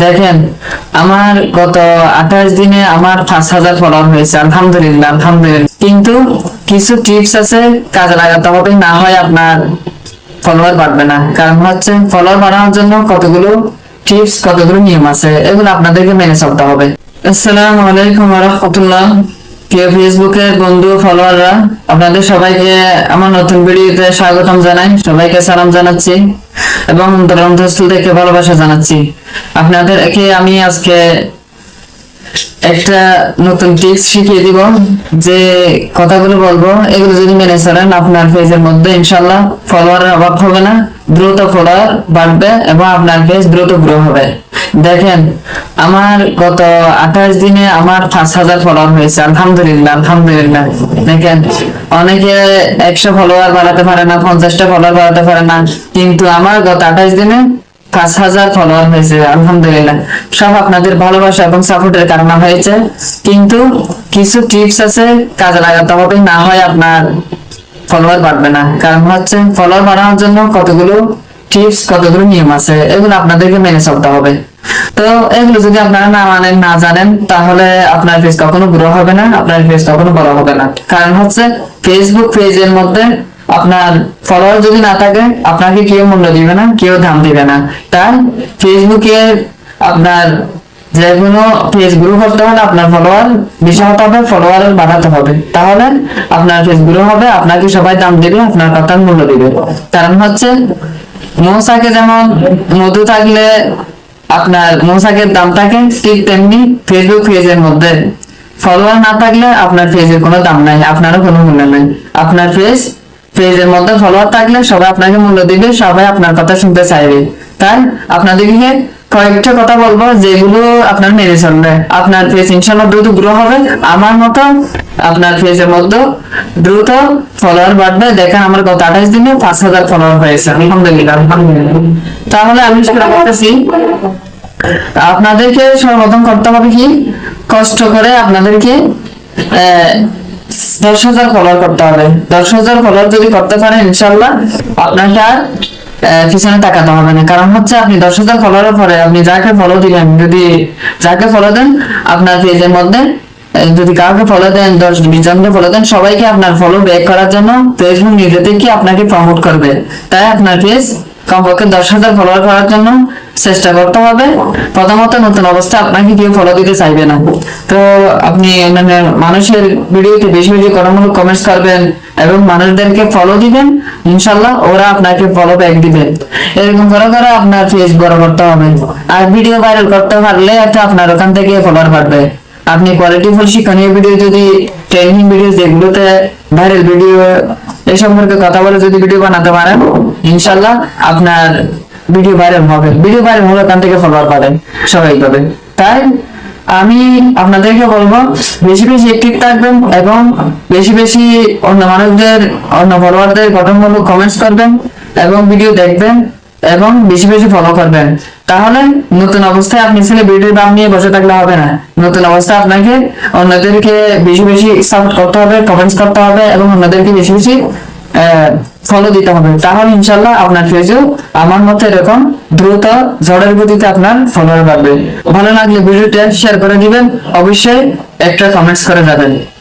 দেখেন, আমার গত 28 দিনে আমার 5,000 ফলোয়ার হয়েছে। আলহামদুলিল্লাহ, আলহামদুলিল্লাহ। কিন্তু কিছু টিপস আছে, কাজে লাগাতে হবে, না হয় আপনার ফলোয়ার বাড়বে না। কারণ হচ্ছে ফলোয়ার বাড়ানোর জন্য কতগুলো টিপস, কতগুলো নিয়ম আছে, এগুলো আপনাদেরকে মেনে চলতে হবে। আসসালামু আলাইকুম ওয়া রাহমাতুল্লাহ। প্রিয় ফেসবুকের বন্ধু, ফলোয়াররা, আপনাদের সবাইকে আমার নতুন ভিডিওতে স্বাগতম জানাই। সবাইকে সালাম জানাচ্ছি এবং অন্তরস্থল থেকে ভালোবাসা জানাচ্ছি। আপনাদেরকে আমি আজকে একটা নতুন টিপস শিখিয়ে দিব। যে কথাগুলো বলবো, এগুলো যদি মেনে চলেন, আপনার পেজের মধ্যে ইনশাআল্লাহ ফলোয়ারের অভাব হবে না, দ্রুত ফলোয়ার বাড়বে এবং আপনার পেজ দ্রুত গ্রো হবে। দেখেন, আমার গত 28 দিনে আমার 5,000 ফলোয়ার হয়েছে। আলহামদুলিল্লাহ, আলহামদুলিল্লাহ। দেখেন, অনেকে 100 ফলোয়ার বাড়াতে পারে না, 50টা ফলোয়ার বাড়াতে পারে না, কিন্তু আমার গত 28 দিনে 5,000 ফলোয়ার হয়েছে। আলহামদুলিল্লাহ, সব আপনাদের ভালোবাসা এবং সাপোর্টের কারণে হয়েছে। কিন্তু কিছু টিপস আছে, কাজে লাগাতে হবে, না হয় আপনার ফলোয়ার বাড়বে না। কারণ হচ্ছে ফলোয়ার বাড়ানোর জন্য কতগুলো টিপস, কতগুলো নিয়ম আছে, এগুলো আপনাদেরকে মেনে চলতে হবে। তো এগুলো যদি আপনারা না মানেন, না জানেন, তাহলে আপনার পেজ কখনো গ্রো হবে না, আপনার পেজ কখনো বড় হবে না। কারণ হচ্ছে ফেসবুক পেজের মধ্যে আপনার ফলোয়ার যদি না থাকে, আপনাকে কেউ মূল্য দিবে না, কেউ দাম দিবে না। তাই ফেসবুকে আপনার যে কোনো পেজ গ্রো করতে হলে আপনার ফলোয়ার বেশি হতে হবে, ফলোয়ার বাড়াতে হবে, তাহলে আপনার পেজ গ্রো হবে, আপনাকে সবাই দাম দিবে, আপনার কথার মূল্য দিবে। কারণ হচ্ছে মৌচাকে যেমন মধু থাকলে আপনার মৌচাকের দাম থাকে, ঠিক তেমনি ফেসবুক পেজের মধ্যে ফলোয়ার না থাকলে আপনার পেজের কোনো দাম নাই, আপনারও কোনো মূল্য নাই। আপনার পেজের মধ্যে ফলোয়ার থাকলে সবাই আপনাকে মূল্য দিবে, সবাই আপনার কথা শুনতে চাইবে। তাই আপনাদেরকে কয়েকটা কথা বলবো, যেগুলো আপনার মেনে চলবে আপনার পেজ ইনশাআল্লাহ দ্রুত গ্রো হবে। আমার মতো আপনার পেজের মধ্যে দ্রুত ফলোয়ার বাড়বে। দেখেন, আমার গত 28 দিনে 5,000 ফলোয়ার হয়েছে। আলহামদুলিল্লাহ, আলহামদুলিল্লাহ। তাহলে আমি সেটা বলতেছি, আপনাদেরকে সর্বপ্রথম করতে হবে কি, কষ্ট করে আপনাদেরকে 10,000 ফলোয়ার করতে হবে। 10,000 ফলোয়ার যদি করতে পারেন, ইনশাআল্লাহ আপনাকে আর পিছনে তাকাতে হবে না। কারণ হচ্ছে আপনি 10,000 ফলোয়ারের পরে আপনি যাকে ফলো দিবেন, যদি যাকে ফলো দেন আপনার পেজের মধ্যে, যদি কাউকে ফলো দেন, 10-20 জনকে ফলো দেন, সবাইকে আপনার ফলো ব্যাক করার জন্য ফেসবুক নিজে থেকে আপনাকে প্রমোট করবে। তাই আপনার পেজ কমপক্ষে 10,000 ফলোয়ার করার জন্য চেষ্টা করতে হবে। প্রথমত, নতুন অবস্থা আপনাকে কেউ ফলো দিতে চাইবে না। তো আপনি মানে মানুষের ভিডিওতে বেশি বেশি গঠনমূলক কমেন্টস করবেন এবং মানুষদেরকে ফলো দিবেন, ইনশাআল্লাহ ওরা আপনাকে ফলো ব্যাক দিবে। এরকম করে করে আপনার পেজ বড় করতে হবে। আর ভিডিও ভাইরাল করতে পারলে একটা আপনার ওখান থেকে ফলোয়ার বাড়বে। আপনি কোয়ালিটিফুল শিক্ষণীয় ভিডিও, যদি ট্রেনিং ভিডিও, যেগুলোতে ভাইরাল ভিডিও এই সম্পর্কে কথা বলে যদি ভিডিও বানাতে পারেন, ইনশাআল্লাহ আপনার ভিডিও ভাইরাল হবে। ভিডিও ভাইরাল হলে ওখান থেকে ফলোয়ার পাবেন স্বাভাবিকভাবে। তাই আমি আপনাদেরকে বলবো, বেশি বেশি অ্যাক্টিভ থাকবেন এবং বেশি বেশি অন্য মানুষদের, অন্য ফলোয়ারদের গঠনমূলক কমেন্টস করবেন এবং ভিডিও দেখবেন এবং বেশি বেশি ফলো করবেন। তাহলে নতুন অবস্থায় আপনি সেলিব্রিটির দাম নিয়ে বসে থাকলে হবে না। নতুন অবস্থায় আপনাকে অন্যদেরকে বেশি বেশি সাপোর্ট করতে হবে, কমেন্টস করতে হবে এবং অন্যদেরকে বেশি বেশি ফলো দিতে হবে। তাহলে ইনশাআল্লাহ আপনার পেজও আমার মতো এরকম দ্রুত ঝড়ের গতিতে আপনার ফলোয়ার বাড়বে। ভালো লাগলে ভিডিওটা শেয়ার করে দিবেন, অবশ্যই একটা কমেন্টস করে যাবেন।